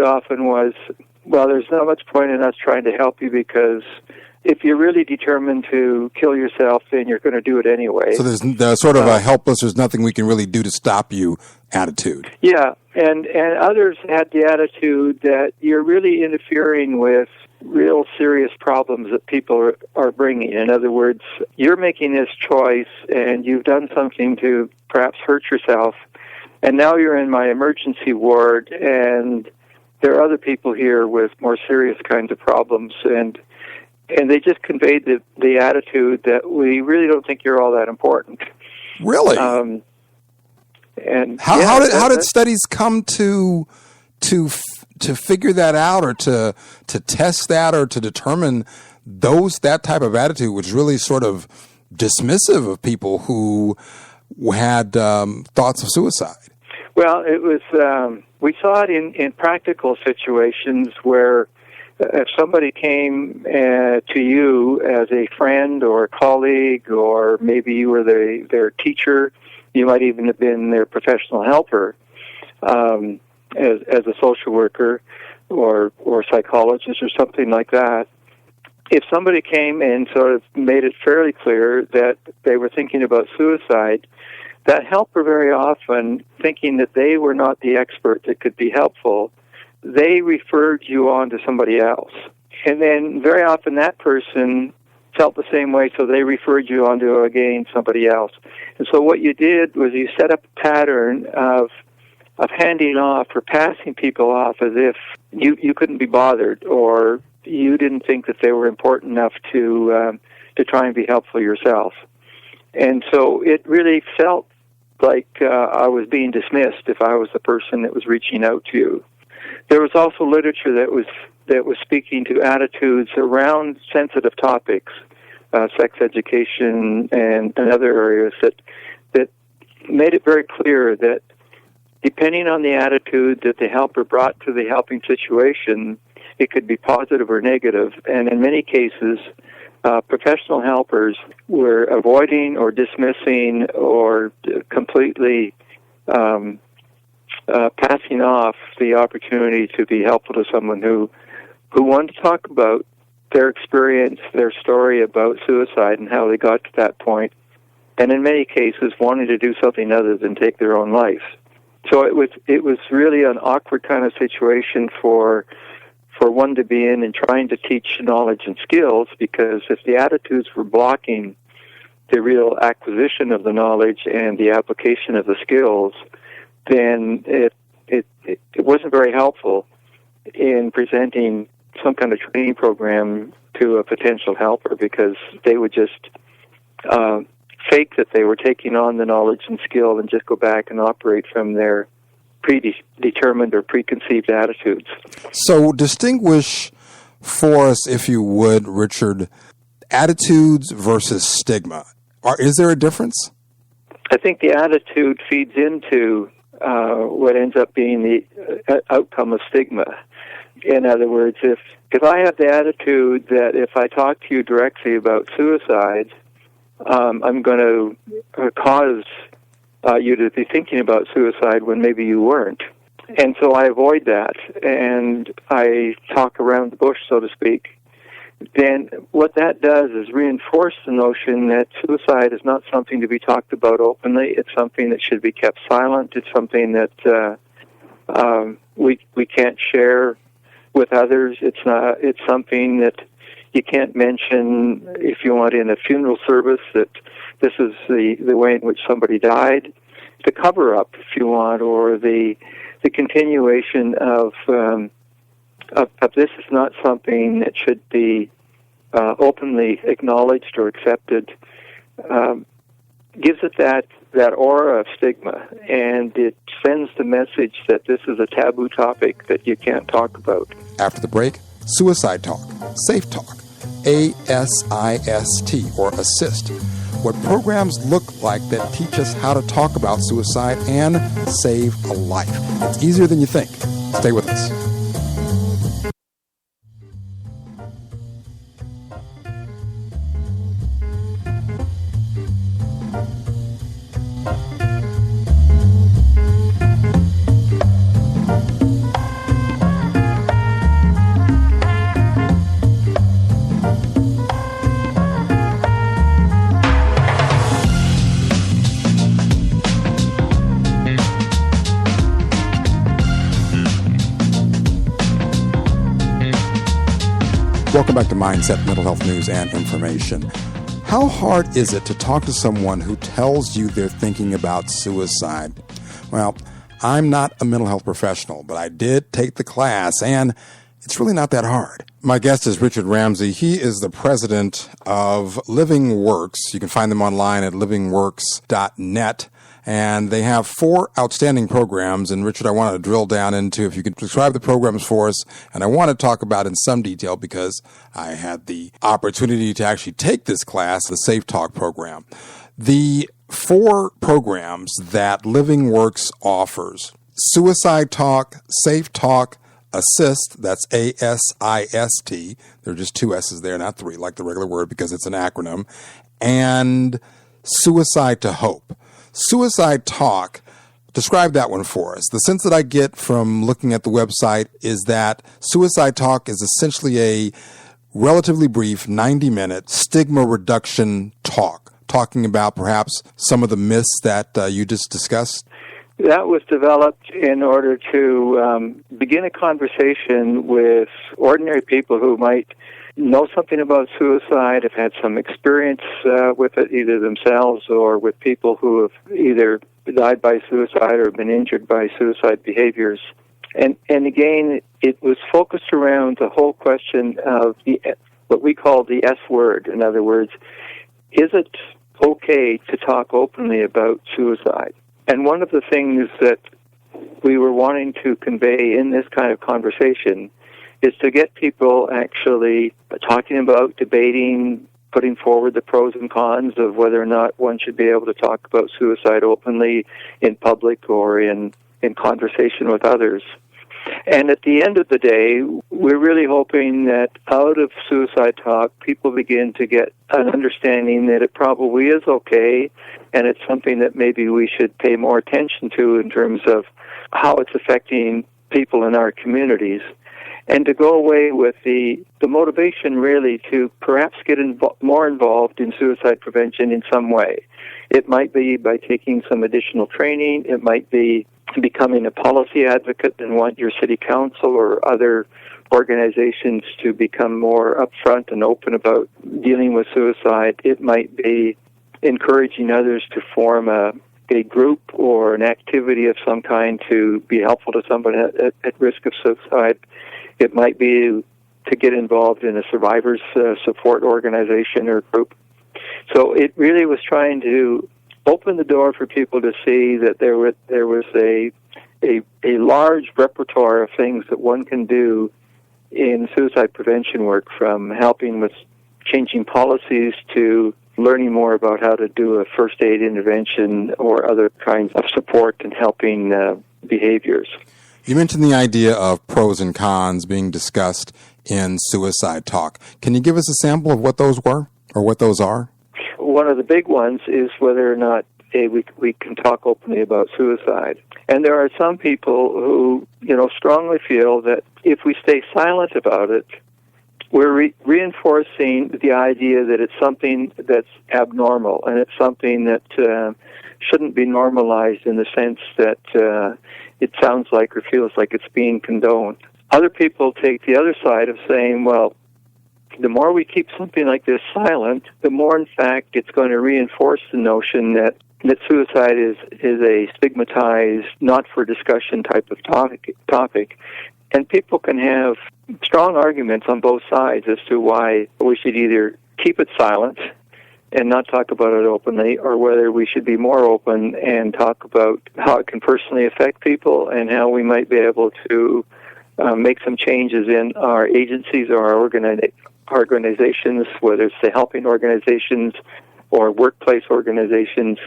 often was, well, there's not much point in us trying to help you because if you're really determined to kill yourself, then you're going to do it anyway. So there's sort of a helpless, there's nothing we can really do to stop you attitude. Yeah, and others had the attitude that you're really interfering with real serious problems that people are bringing. In other words, you're making this choice and you've done something to perhaps hurt yourself, and now you're in my emergency ward and there are other people here with more serious kinds of problems, and they just conveyed the attitude that we really don't think you're all that important. Really? And how did studies come to figure that out, or to test that, or to determine that type of attitude, which really sort of dismissive of people who had thoughts of suicide? Well, it was we saw it in practical situations where if somebody came to you as a friend or a colleague, or maybe you were their teacher, you might even have been their professional helper as a social worker or psychologist or something like that. If somebody came and sort of made it fairly clear that they were thinking about suicide, that helper very often, thinking that they were not the expert that could be helpful, they referred you on to somebody else. And then very often that person felt the same way, so they referred you on to, again, somebody else. And so what you did was you set up a pattern of handing off or passing people off as if you couldn't be bothered, or you didn't think that they were important enough to try and be helpful yourself. And so it really felt like I was being dismissed if I was the person that was reaching out to you. There was also literature that was speaking to attitudes around sensitive topics, sex education and other areas that made it very clear that depending on the attitude that the helper brought to the helping situation, it could be positive or negative. And in many cases, professional helpers were avoiding or dismissing or completely passing off the opportunity to be helpful to someone who wanted to talk about their experience, their story about suicide and how they got to that point, and in many cases wanting to do something other than take their own life. So it was really an awkward kind of situation for one to be in and trying to teach knowledge and skills, because if the attitudes were blocking the real acquisition of the knowledge and the application of the skills, then it wasn't very helpful in presenting some kind of training program to a potential helper, because they would just fake that they were taking on the knowledge and skill and just go back and operate from their predetermined or preconceived attitudes. So distinguish for us, if you would, Richard, attitudes versus stigma. Is there a difference? I think the attitude feeds into what ends up being the outcome of stigma. In other words, if I have the attitude that if I talk to you directly about suicide, I'm going to cause you to be thinking about suicide when maybe you weren't. And so I avoid that, and I talk around the bush, so to speak. Then what that does is reinforce the notion that suicide is not something to be talked about openly. It's something that should be kept silent. It's something that we can't share with others. It's something that you can't mention, if you want, in a funeral service, that this is the way in which somebody died. The cover-up, if you want, or the continuation of this is not something that should be openly acknowledged or accepted, gives it that aura of stigma, and it sends the message that this is a taboo topic that you can't talk about. After the break, Suicide Talk, Safe Talk, ASIST, or ASSIST. What programs look like that teach us how to talk about suicide and save a life. It's easier than you think. Stay with us. Welcome back to Mindset, Mental Health News and Information. How hard is it to talk to someone who tells you they're thinking about suicide? Well, I'm not a mental health professional, but I did take the class, and it's really not that hard. My guest is Richard Ramsey. He is the president of Living Works. You can find them online at livingworks.net. And they have 4 outstanding programs. And Richard, I wanted to drill down into if you could describe the programs for us. And I want to talk about in some detail because I had the opportunity to actually take this class, the Safe Talk program. The 4 programs that Living Works offers: Suicide Talk, Safe Talk, Assist, that's ASIST. There are just 2 S's there, not 3, like the regular word, because it's an acronym. And Suicide to Hope. Suicide Talk, describe that one for us. The sense that I get from looking at the website is that Suicide Talk is essentially a relatively brief 90-minute stigma reduction talk, talking about perhaps some of the myths that you just discussed. That was developed in order to begin a conversation with ordinary people who might know something about suicide, have had some experience with it, either themselves or with people who have either died by suicide or been injured by suicide behaviors. And again, it was focused around the whole question of what we call the S word. In other words, is it okay to talk openly about suicide? And one of the things that we were wanting to convey in this kind of conversation is to get people actually talking about, debating, putting forward the pros and cons of whether or not one should be able to talk about suicide openly in public or in conversation with others. And at the end of the day, we're really hoping that out of Suicide Talk, people begin to get an understanding that it probably is okay, and it's something that maybe we should pay more attention to in terms of how it's affecting people in our communities, and to go away with the motivation really to perhaps get more involved in suicide prevention in some way. It might be by taking some additional training. It might be becoming a policy advocate and want your city council or other organizations to become more upfront and open about dealing with suicide. It might be encouraging others to form a group or an activity of some kind to be helpful to someone at risk of suicide. It might be to get involved in a survivors support organization or group. So it really was trying to open the door for people to see that there was a large repertoire of things that one can do in suicide prevention work, from helping with changing policies to learning more about how to do a first aid intervention or other kinds of support and helping behaviors. You mentioned the idea of pros and cons being discussed in Suicide Talk. Can you give us a sample of what those were or what those are? One of the big ones is whether or not we can talk openly about suicide. And there are some people who, strongly feel that if we stay silent about it, we're reinforcing the idea that it's something that's abnormal, and it's something that shouldn't be normalized in the sense that it sounds like or feels like it's being condoned. Other people take the other side of saying, well, the more we keep something like this silent, the more, in fact, it's going to reinforce the notion that suicide is a stigmatized, not for discussion type of topic. And people can have strong arguments on both sides as to why we should either keep it silent and not talk about it openly, or whether we should be more open and talk about how it can personally affect people and how we might be able to make some changes in our agencies or our organizations, whether it's the helping organizations or workplace organizations,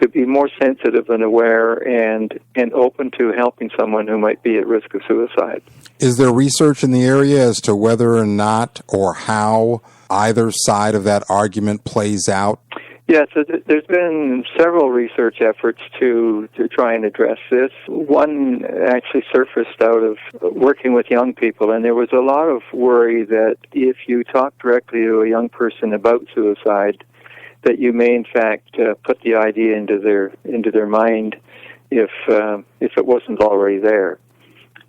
to be more sensitive and aware and open to helping someone who might be at risk of suicide. Is there research in the area as to whether or not or how either side of that argument plays out? Yes, there's been several research efforts to try and address this. One actually surfaced out of working with young people, and there was a lot of worry that if you talk directly to a young person about suicide, that you may in fact put the idea into their mind if it wasn't already there.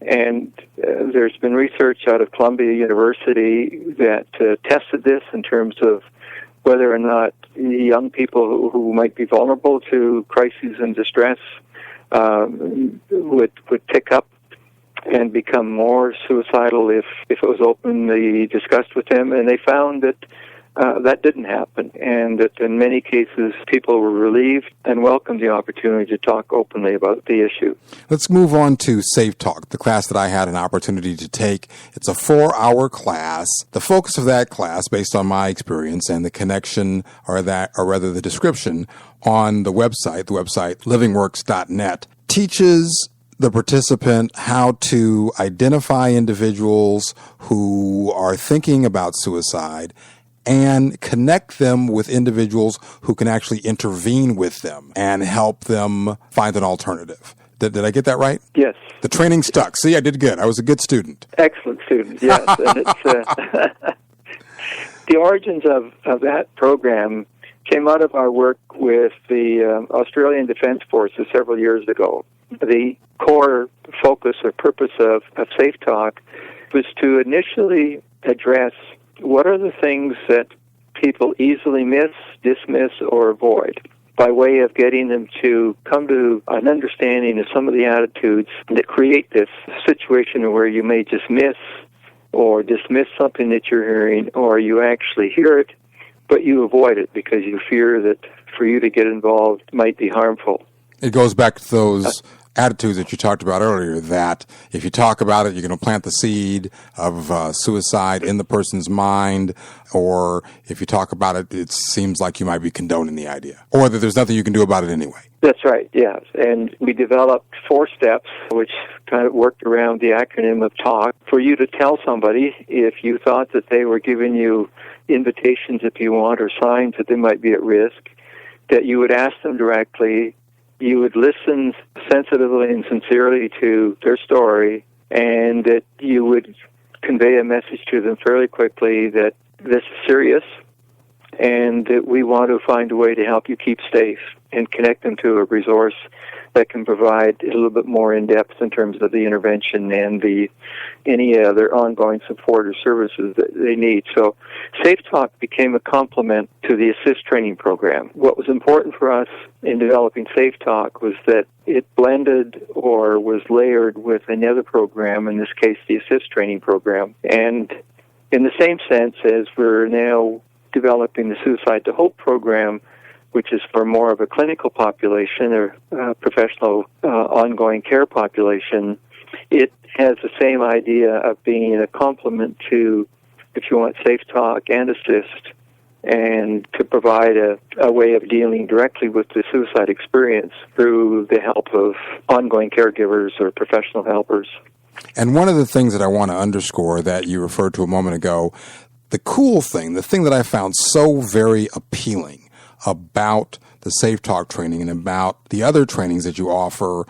And there's been research out of Columbia University that tested this in terms of whether or not young people who might be vulnerable to crises and distress would pick up and become more suicidal if it was openly discussed with them. And they found that that didn't happen, and that in many cases people were relieved and welcomed the opportunity to talk openly about the issue. Let's move on to Safe Talk, the class that I had an opportunity to take. It's a 4-hour class. The focus of that class, based on my experience and the connection, or rather the description on the website livingworks.net, teaches the participant how to identify individuals who are thinking about suicide and connect them with individuals who can actually intervene with them and help them find an alternative. Did I get that right? Yes. The training stuck. See, I did good. I was a good student. Excellent student, yes. And it's, the origins of that program came out of our work with the Australian Defence Forces several years ago. The core focus or purpose of Safe Talk was to initially address what are the things that people easily miss, dismiss, or avoid, by way of getting them to come to an understanding of some of the attitudes that create this situation where you may dismiss or dismiss something that you're hearing, or you actually hear it, but you avoid it because you fear that for you to get involved might be harmful. It goes back to those attitudes that you talked about earlier, that if you talk about it, you're going to plant the seed of suicide in the person's mind, or if you talk about it, it seems like you might be condoning the idea, or that there's nothing you can do about it anyway. That's right, yes. And we developed 4 steps, which kind of worked around the acronym of TALK, for you to tell somebody if you thought that they were giving you invitations, if you want, or signs that they might be at risk, that you would ask them directly. You would listen sensitively and sincerely to their story, and that you would convey a message to them fairly quickly that this is serious and that we want to find a way to help you keep safe and connect them to a resource that can provide a little bit more in-depth in terms of the intervention and any other ongoing support or services that they need. So Safe Talk became a complement to the ASSIST training program. What was important for us in developing Safe Talk was that it blended or was layered with another program, in this case the ASSIST training program. And in the same sense as we're now developing the Suicide to Hope program, which is for more of a clinical population or professional ongoing care population, it has the same idea of being a complement to, if you want, Safe Talk and ASSIST, and to provide a way of dealing directly with the suicide experience through the help of ongoing caregivers or professional helpers. And one of the things that I want to underscore that you referred to a moment ago, the cool thing, the thing that I found so very appealing about the Safe Talk training and about the other trainings that you offer,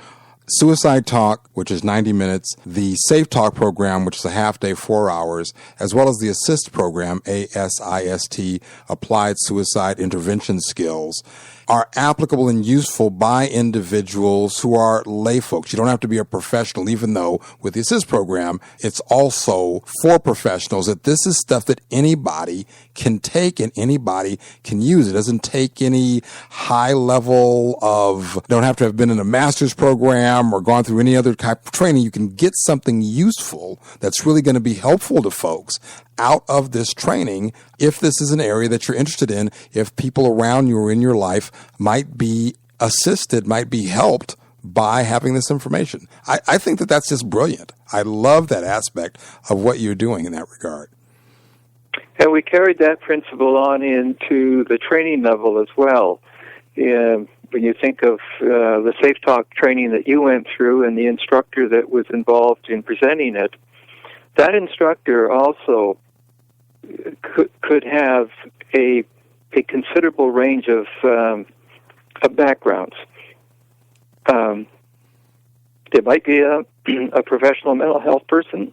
Suicide Talk, which is 90 minutes, the Safe Talk program, which is a half day, 4 hours, as well as the ASSIST program, ASIST, Applied Suicide Intervention Skills, are applicable and useful by individuals who are lay folks. You don't have to be a professional, even though with the ASSIST program, it's also for professionals, that this is stuff that anybody can take and anybody can use. It doesn't take any high level of, don't have to have been in a master's program or gone through any other type of training. You can get something useful that's really going to be helpful to folks out of this training if this is an area that you're interested in, if people around you or in your life might be assisted, might be helped by having this information. I think that that's just brilliant. I love that aspect of what you're doing in that regard. And we carried that principle on into the training level as well. When you think of the Safe Talk training that you went through and the instructor that was involved in presenting it, that instructor also could have a considerable range of backgrounds. There might be a professional mental health person